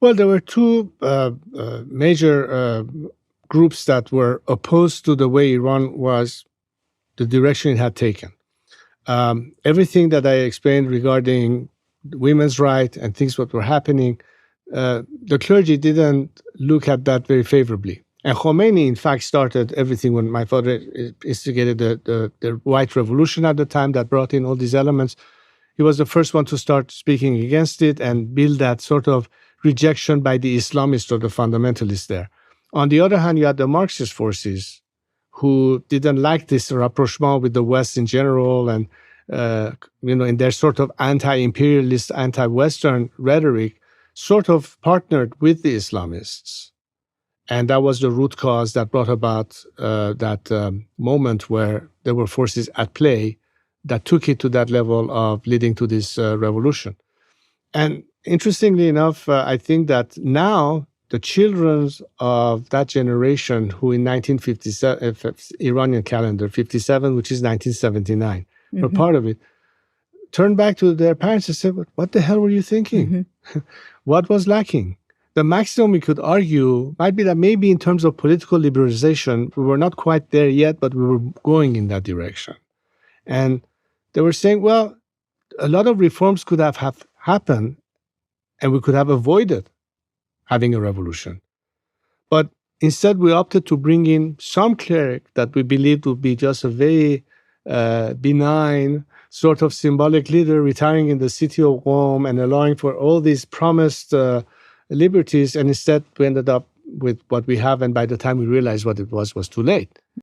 Well, there were two major groups that were opposed to the way Iran was, the direction it had taken. Everything that I explained regarding women's rights and things that were happening, the clergy didn't look at that very favorably. And Khomeini, in fact, started everything when my father instigated the white revolution at the time that brought in all these elements. He was the first one to start speaking against it and build that sort of rejection by the Islamists or the fundamentalists there. On the other hand, you had the Marxist forces who didn't like this rapprochement with the West in general and, in their sort of anti-imperialist, anti-Western rhetoric, sort of partnered with the Islamists. And that was the root cause that brought about that moment where there were forces at play that took it to that level of leading to this revolution. And interestingly enough, I think that now the children of that generation who in 1957, Iranian calendar, 57, which is 1979, were part of it, turned back to their parents and said, what the hell were you thinking? What was lacking? The maximum we could argue might be that maybe in terms of political liberalization, we were not quite there yet, but we were going in that direction. And they were saying, well, a lot of reforms could have happened and we could have avoided having a revolution. But instead, we opted to bring in some cleric that we believed would be just a very benign, sort of symbolic leader retiring in the city of Qom and allowing for all these promised liberties. And instead, we ended up with what we have. And by the time we realized what it was too late.